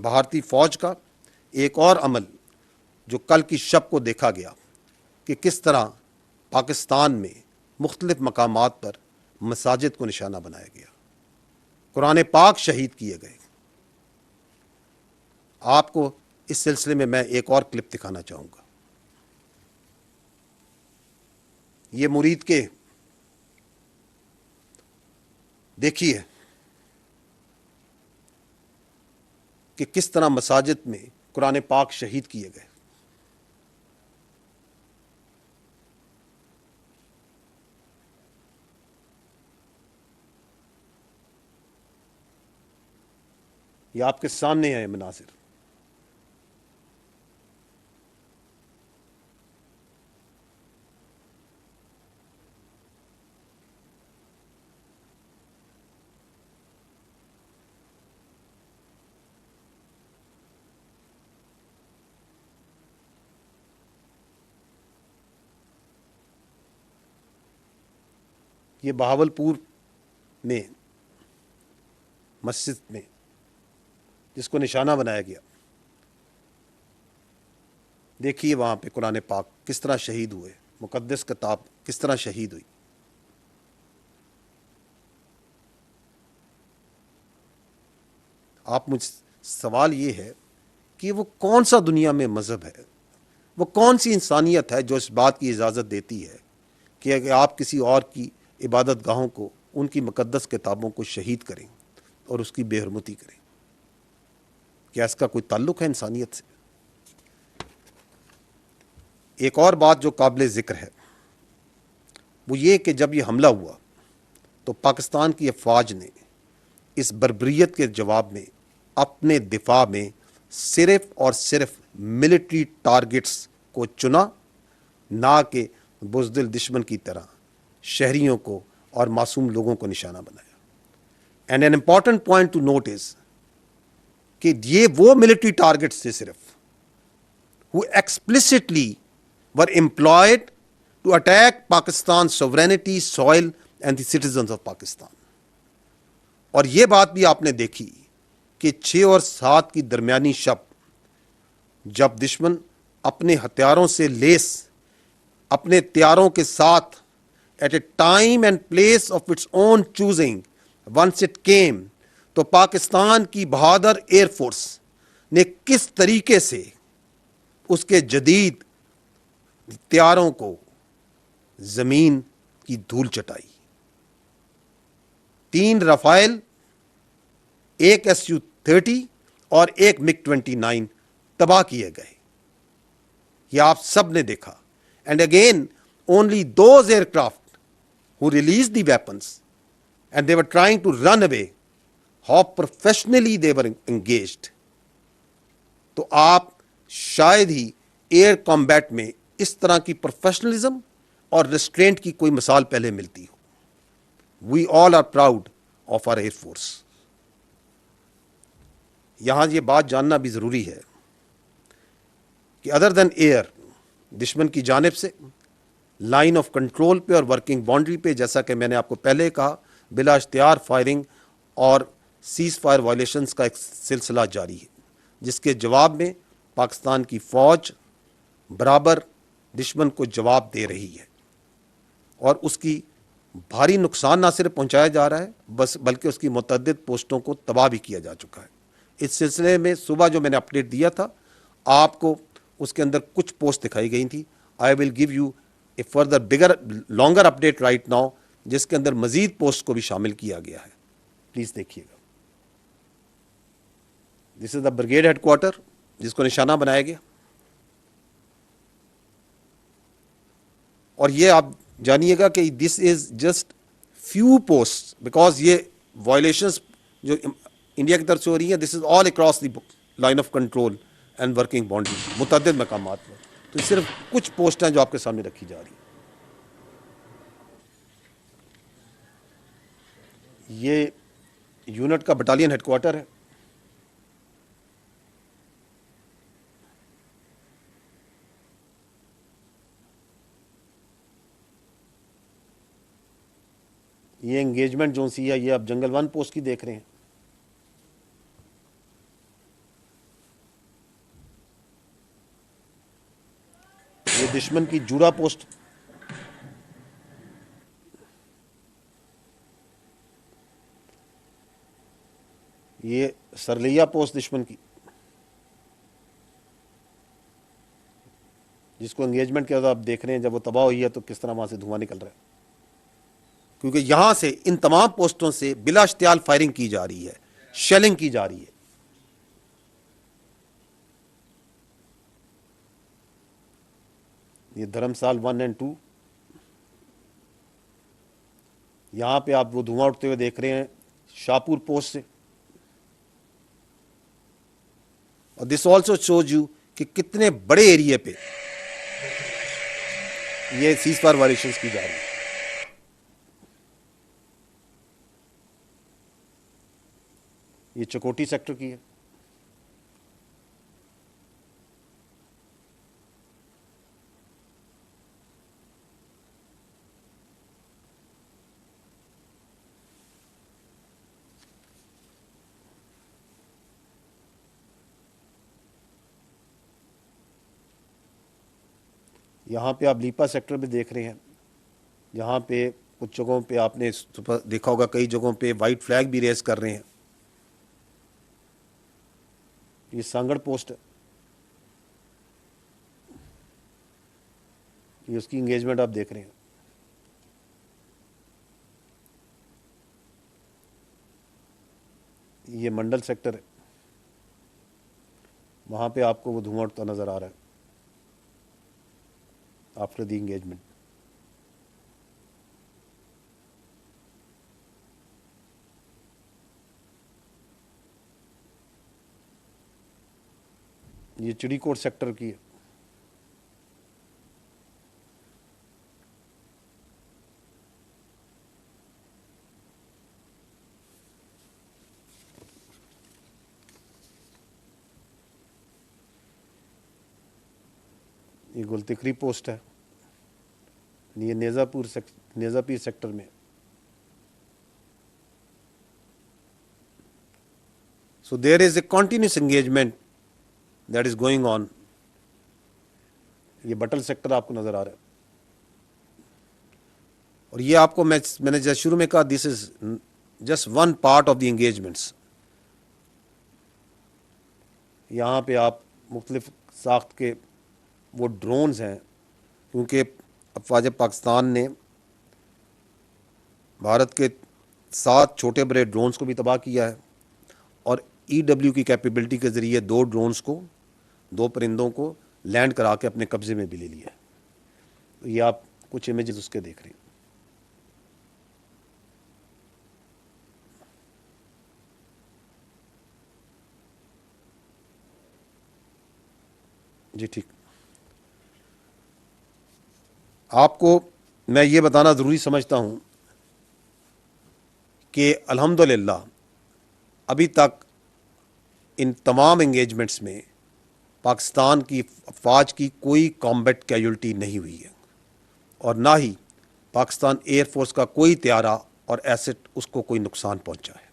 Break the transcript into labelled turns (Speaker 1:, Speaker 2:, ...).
Speaker 1: بھارتی فوج کا ایک اور عمل جو کل کی شب کو دیکھا گیا کہ کس طرح پاکستان میں مختلف مقامات پر مساجد کو نشانہ بنایا گیا، قرآن پاک شہید کیے گئے۔ آپ کو اس سلسلے میں ایک اور کلپ دکھانا چاہوں گا۔ یہ مرید کے دیکھیے کہ کس طرح مساجد میں قرآن پاک شہید کیے گئے۔ یہ آپ کے سامنے ہے مناظر۔ یہ بہاولپور میں مسجد میں جس کو نشانہ بنایا گیا، دیکھیے وہاں پہ قرآن پاک کس طرح شہید ہوئے، مقدس کتاب کس طرح شہید ہوئی۔ آپ مجھ سوال یہ ہے کہ وہ کون سا دنیا میں مذہب ہے، وہ کون سی انسانیت ہے جو اس بات کی اجازت دیتی ہے کہ اگر آپ کسی اور کی عبادت گاہوں کو، ان کی مقدس کتابوں کو شہید کریں اور اس کی بے حرمتی کریں؟ کیا اس کا کوئی تعلق ہے انسانیت سے؟ ایک اور بات جو قابل ذکر ہے وہ یہ کہ جب یہ حملہ ہوا تو پاکستان کی افواج نے اس بربریت کے جواب میں اپنے دفاع میں صرف اور صرف ملٹری ٹارگٹس کو چنا، نہ کہ بزدل دشمن کی طرح شہریوں کو اور معصوم لوگوں کو نشانہ بنایا۔ And an important point to note is کہ یہ وہ ملٹری ٹارگٹس تھے صرف who explicitly were employed to attack Pakistan's sovereignty, soil and the citizens of Pakistan۔ اور یہ بات بھی آپ نے دیکھی کہ 6 اور 7 کی درمیانی شب جب دشمن اپنے ہتھیاروں سے لیس اپنے تیاروں کے ساتھ at a time and place of its own choosing once it came، تو پاکستان کی بہادر ایئر فورس نے کس طریقے سے اس کے جدید تیاروں کو زمین کی دھول چٹائی۔ 3 رافائل، 1 Su-30 اور 1 MiG-29 تباہ کیے گئے۔ یہ آپ سب نے دیکھا۔ And again only those aircraft who released the weapons and they were trying to run away, how professionally they were engaged۔ تو آپ شاید ہی ایئر کمبیٹ میں اس طرح کی پروفیشنلزم اور ریسٹرینٹ کی کوئی مثال پہلے ملتی ہو۔ We all are proud of our air force. یہاں یہ بات جاننا بھی ضروری ہے کہ ادر دین ایئر، دشمن کی جانب سے لائن آف کنٹرول پہ اور ورکنگ باؤنڈری پہ، جیسا کہ میں نے آپ کو پہلے کہا، بلا اشتہار فائرنگ اور سیز فائر وائلیشنز کا ایک سلسلہ جاری ہے، جس کے جواب میں پاکستان کی فوج برابر دشمن کو جواب دے رہی ہے، اور اس کی بھاری نقصان نہ صرف پہنچایا جا رہا ہے بلکہ اس کی متعدد پوسٹوں کو تباہ بھی کیا جا چکا ہے۔ اس سلسلے میں صبح جو میں نے اپڈیٹ دیا تھا آپ کو، اس کے اندر کچھ پوسٹ دکھائی گئی تھی۔ I will give you a further bigger longer update right now, جس کے اندر مزید پوسٹ کو بھی شامل کیا گیا ہے۔ پلیز دیکھیے گا۔ دس از دا بریگیڈ ہیڈ کوارٹر جس کو نشانہ بنایا گیا، اور یہ آپ جانیے گا کہ this is just few post, because یہ وائلیشنس جو انڈیا کی طرف سے ہو رہی ہیں، this is all across the line of control and working boundary, متعدد مقامات پر۔ تو صرف کچھ پوسٹ ہیں جو آپ کے سامنے رکھی جا رہی ہیں۔ یہ یونٹ کا بٹالین ہیڈ کوارٹر ہے۔ یہ انگیجمنٹ جو سی ہے، یہ آپ جنگل 1 پوسٹ کی دیکھ رہے ہیں۔ یہ دشمن کی جوڑا پوسٹ، یہ سرلیا پوسٹ دشمن کی، جس کو انگیجمنٹ کے بعد آپ دیکھ رہے ہیں جب وہ تباہ ہوئی ہے تو کس طرح وہاں سے دھواں نکل رہا ہے، کیونکہ یہاں سے ان تمام پوسٹوں سے بلا اشتعال فائرنگ کی جا رہی ہے، شیلنگ کی جا رہی ہے۔ یہ دھرمسال 1 اور 2، یہاں پہ آپ وہ دھواں اٹھتے ہوئے دیکھ رہے ہیں شاہپور پوسٹ سے، اور دس آلسو شوز یو کہ کتنے بڑے ایریے پہ یہ سیز فائر وائلیشنز کی جا رہی ہے۔ یہ چکوٹی سیکٹر کی ہے، یہاں پہ آپ لیپا سیکٹر میں دیکھ رہے ہیں، یہاں پہ کچھ جگہوں پہ آپ نے دیکھا ہوگا کئی جگہوں پہ وائٹ فلیگ بھی ریز کر رہے ہیں۔ یہ سانگڑ پوسٹ ہے، یہ اس کی انگیجمنٹ آپ دیکھ رہے ہیں۔ یہ منڈل سیکٹر ہے، وہاں پہ آپ کو وہ دھواں اٹھتا نظر آ رہا ہے آفٹر دی انگیجمنٹ۔ یہ چڑی کوٹ سیکٹر کی ہے، یہ گلتکری پوسٹ ہے، یہ نیزا پیر سیکٹر میں۔ So there is a continuous engagement that is going on. یہ بٹل سیکٹر آپ کو نظر آ رہا ہے، اور یہ آپ کو میں نے جیسے شروع میں کہا this is just one part of the engagements. یہاں پہ آپ مختلف ساخت کے وہ ڈرونز ہیں، کیونکہ افواج پاکستان نے بھارت کے 7 چھوٹے بڑے ڈرونز کو بھی تباہ کیا ہے، اور EW کی کیپیبلٹی کے ذریعے 2 ڈرونز کو، 2 پرندوں کو لینڈ کرا کے اپنے قبضے میں بھی لے لیا ہے۔ یہ آپ کچھ امیجز اس کے دیکھ رہے ہیں۔ جی ٹھیک، آپ کو میں یہ بتانا ضروری سمجھتا ہوں کہ الحمدللہ ابھی تک ان تمام انگیجمنٹس میں پاکستان کی افواج کی کوئی کامبیٹ کیجولٹی نہیں ہوئی ہے، اور نہ ہی پاکستان ایئر فورس کا کوئی طیارہ اور ایسٹ اس کو کوئی نقصان پہنچا ہے۔